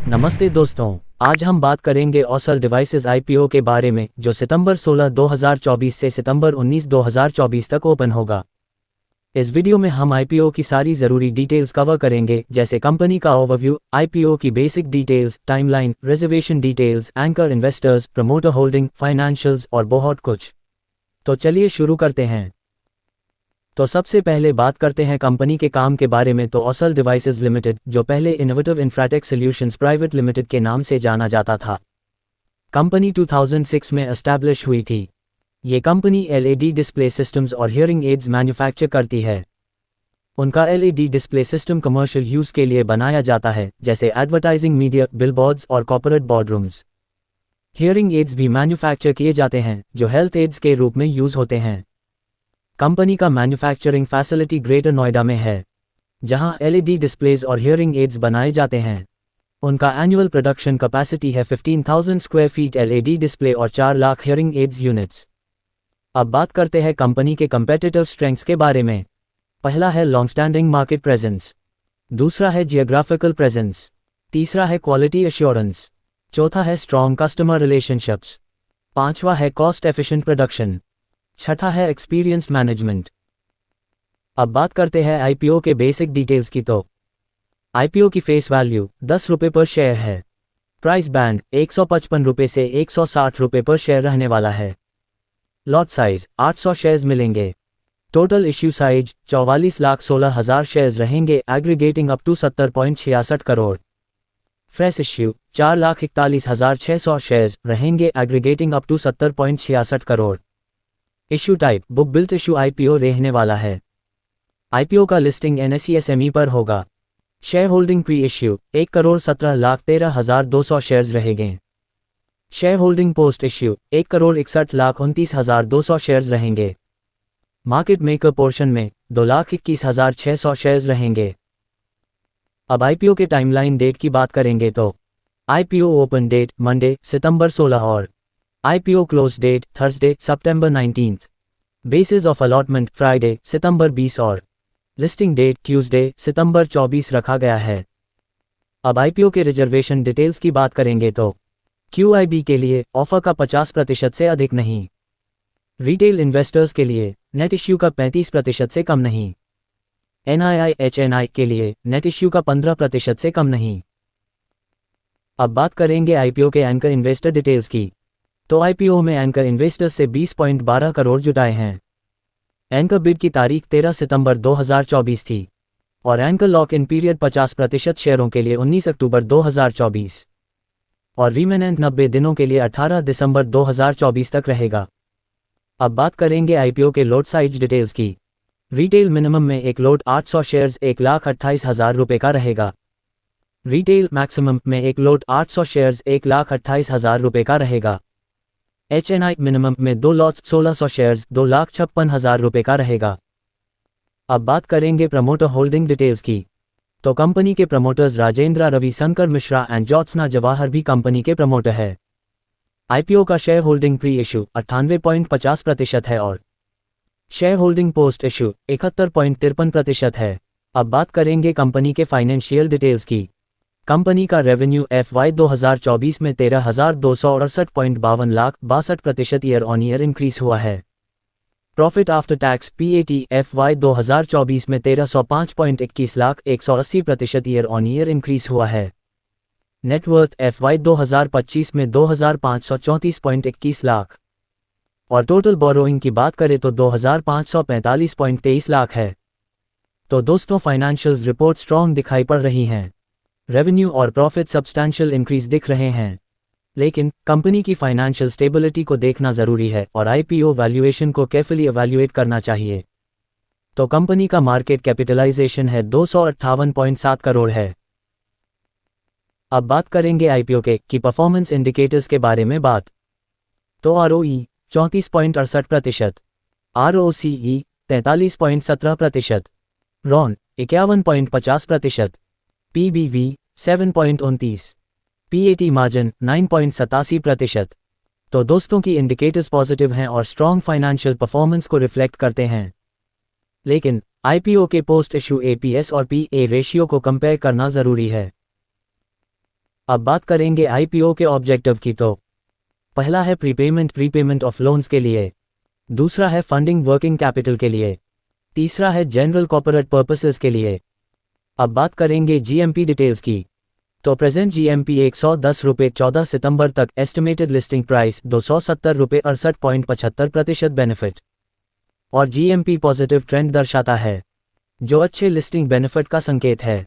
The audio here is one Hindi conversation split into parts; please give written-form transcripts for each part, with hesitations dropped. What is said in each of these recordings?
नमस्ते दोस्तों, आज हम बात करेंगे ऑसल डिवाइसेस आईपीओ के बारे में जो सितंबर 16, 2024 से सितंबर 19, 2024 तक ओपन होगा। इस वीडियो में हम आईपीओ की सारी ज़रूरी डिटेल्स कवर करेंगे, जैसे कंपनी का ओवरव्यू, आईपीओ की basic details, timeline, reservation details, anchor investors, promoter holding, financials और बहुत कुछ। तो चलिए शुरू करते हैं। तो सबसे पहले बात करते हैं कंपनी के काम के बारे में। तो ऑसल डिवाइसेस लिमिटेड, जो पहले innovative Infratech solutions private limited के नाम से जाना जाता था, कंपनी 2006 में एस्टैब्लिश हुई थी। ये कंपनी एलईडी डिस्प्ले सिस्टम्स और हियरिंग एड्स मैन्युफैक्चर करती है। उनका LED display system commercial use के लिए बनाया जाता है, जैसे एडवर्टाइजिंग मीडिया, बिलबोर्ड्स और कॉर्पोरेट बोर्डरूम्स। हियरिंग एड्स भी मैन्युफैक्चर किए जाते हैं, जो हेल्थ एड्स के रूप में यूज़ होते हैं। कंपनी का मैन्युफैक्चरिंग फैसिलिटी ग्रेटर नोएडा में है, जहां एलईडी डिस्प्लेज और हियरिंग एड्स बनाए जाते हैं। उनका एनुअल प्रोडक्शन कैपेसिटी है 15,000 स्क्वायर फीट एलईडी डिस्प्ले और 4 लाख हियरिंग एड्स यूनिट्स। अब बात करते हैं कंपनी के कंपेटिटिव स्ट्रेंथ्स के बारे में। पहला है लॉन्ग स्टैंडिंग मार्केट प्रेजेंस, दूसरा है जियोग्राफिकल प्रेजेंस, तीसरा है क्वालिटी एश्योरेंस, चौथा है स्ट्रॉन्ग कस्टमर रिलेशनशिप्स, पांचवा है कॉस्ट एफिशिएंट प्रोडक्शन, छठा है एक्सपीरियंस मैनेजमेंट। अब बात करते हैं आईपीओ के बेसिक डिटेल्स की। तो आईपीओ की फेस वैल्यू 10 रुपये पर शेयर है। प्राइस बैंड 155 रुपये से 160 रुपये पर शेयर रहने वाला है। लॉट साइज 800 शेयर्स मिलेंगे। टोटल इश्यू साइज 44,16,000 शेयर्स रहेंगे, aggregating up to 70.66 crore. Fresh issue 4,41,600 shares रहेंगे, aggregating up to 70.66 crore. Issue type book built issue IPO रहने वाला है। आईपीओ का लिस्टिंग एनएसई एसएमई पर होगा। Share holding pre issue 1,17,13,200 shares रहेंगे। Share holding post issue 1,61,29,200 shares रहेंगे। मार्केट मेकर पोर्शन में 2,21,600 शेयर्स रहेंगे। अब आईपीओ के टाइमलाइन डेट की बात करेंगे तो आईपीओ ओपन डेट मंडे सितंबर 16 और आईपीओ क्लोज डेट थर्सडे सितंबर 19। बेसिस ऑफ अलॉटमेंट फ्राइडे सितंबर 20 और लिस्टिंग डेट ट्यूसडे सितंबर 24 रखा गया है। अब आईपीओ के रिजर्वेशन डिटेल्स की बात करेंगे तो क्यूआईबी के लिए ऑफर का 50% से अधिक नहीं। रिटेल इन्वेस्टर्स के लिए नेट इश्यू का 35% से कम नहीं। एनआईआई एचएनआई के लिए नेट इश्यू का 15% से कम नहीं। अब बात करेंगे आईपीओ के एंकर इन्वेस्टर डिटेल्स की। तो आईपीओ में एंकर इन्वेस्टर्स से 20.12 करोड़ जुटाए हैं। एंकर बिड की तारीख 13 सितंबर 2024 थी और एंकर लॉक इन पीरियड 50% शेयरों के लिए 19 अक्टूबर 2024 और रिमेनेंट 90 दिनों के लिए 18 दिसंबर 2024 तक रहेगा। अब बात करेंगे आईपीओ के लोट साइज डिटेल्स की। रिटेल मिनिमम में एक लोट 800 शेयर्स 1,28,000 रुपये का रहेगा। रिटेल मैक्सिमम में एक लोट 800 शेयर्स 1,28,000 रुपये का रहेगा। एचएनआई मिनिमम में 2 लॉट्स 1600 शेयर्स 2,56,000 रुपये का रहेगा। अब बात करेंगे प्रमोटर होल्डिंग डिटेल्स की। तो कंपनी के प्रमोटर्स राजेंद्र रवि शंकर मिश्रा एंड ज्योत्सना जवाहर भी कंपनी के प्रमोटर है। आईपीओ का शेयर होल्डिंग प्री इशू 98.50% है और शेयर होल्डिंग पोस्ट इशू 71.53% है। अब बात करेंगे कंपनी के फाइनेंशियल डिटेल्स की। कंपनी का रेवेन्यू FY 2024 में 13,268.52 lakh 62% year on year increase हुआ है। Profit after tax PAT FY 2024 में 1,305.21 lakh 180% year on year increase हुआ है। नेटवर्थ FY 2025 में 2,534.21 लाख और टोटल बोरोइंग की बात करें तो 2,545.23 लाख है। तो दोस्तों, फाइनेंशियल्स रिपोर्ट स्ट्रॉन्ग दिखाई पड़ रही हैं। रेवेन्यू और प्रॉफिट सब्सटैंशियल इंक्रीज दिख रहे हैं, लेकिन कंपनी की फाइनेंशियल स्टेबिलिटी को देखना जरूरी है और आईपीओ वैल्यूएशन को केयरफुली इवैल्यूएट करना चाहिए। तो कंपनी का मार्केट कैपिटलाइजेशन है 258.7 करोड़ है। अब बात करेंगे आईपीओ के की परफॉर्मेंस इंडिकेटर्स के बारे में बात। तो ROE 34.68%, ROCE 43.17%, RON 51.50%, PBV 7.29, PAT margin 9.87%। तो दोस्तों की इंडिकेटर्स पॉजिटिव हैं और स्ट्रॉन्ग फाइनेंशियल परफॉर्मेंस को रिफ्लेक्ट करते हैं। लेकिन आईपीओ के पोस्ट इशू APS और PA रेशियो को कंपेयर करना जरूरी है। अब बात करेंगे आईपीओ के ऑब्जेक्टिव की तो पहला है प्रीपेमेंट ऑफ लोन्स के लिए, दूसरा है फंडिंग वर्किंग कैपिटल के लिए, तीसरा है जनरल कॉर्पोरेट पर्पसेस के लिए। अब बात करेंगे जीएमपी डिटेल्स की तो प्रेजेंट जीएमपी 110 रुपये 14 सितंबर तक, एस्टिमेटेड लिस्टिंग प्राइस 270 रुपये 68.75% बेनिफिट, और जीएमपी पॉजिटिव ट्रेंड दर्शाता है जो अच्छे लिस्टिंग बेनिफिट का संकेत है।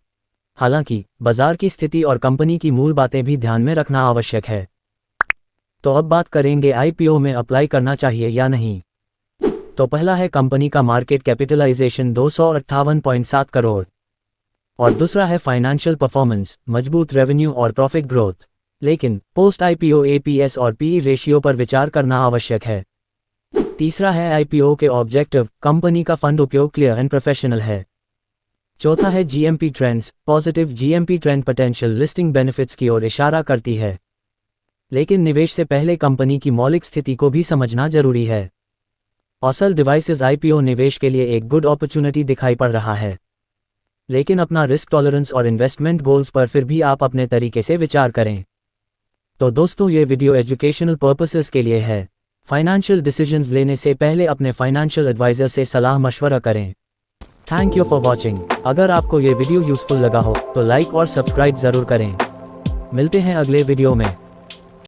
हालांकि बाजार की स्थिति और कंपनी की मूल बातें भी ध्यान में रखना आवश्यक है। तो अब बात करेंगे आईपीओ में अप्लाई करना चाहिए या नहीं। तो पहला है कंपनी का मार्केट कैपिटलाइजेशन 258.7 करोड़, और दूसरा है फाइनेंशियल परफॉर्मेंस, मजबूत रेवेन्यू और प्रॉफिट ग्रोथ। लेकिन पोस्ट आईपीओ एपीएस और पीई रेशियो पर विचार करना आवश्यक है। तीसरा है आईपीओ के ऑब्जेक्टिव, कंपनी का फंड उपयोग क्लियर एंड प्रोफेशनल है। चौथा है GMP trends, positive GMP trend potential listing benefits की ओर इशारा करती है। लेकिन निवेश से पहले कंपनी की मौलिक स्थिति को भी समझना जरूरी है। ऑसल डिवाइसेस आईपीओ निवेश के लिए एक गुड अपॉर्चुनिटी दिखाई पड़ रहा है, लेकिन अपना रिस्क टॉलरेंस और इन्वेस्टमेंट गोल्स पर फिर भी आप अपने तरीके से विचार करें। तो दोस्तों, ये वीडियो एजुकेशनल पर्पसेस के लिए है। फाइनेंशियल डिसीजंस लेने से पहले अपने फाइनेंशियल एडवाइजर से सलाह मशवरा करें। Thank you for watching. अगर आपको ये वीडियो यूजफुल लगा हो तो लाइक और सब्सक्राइब जरूर करें। मिलते हैं अगले वीडियो में।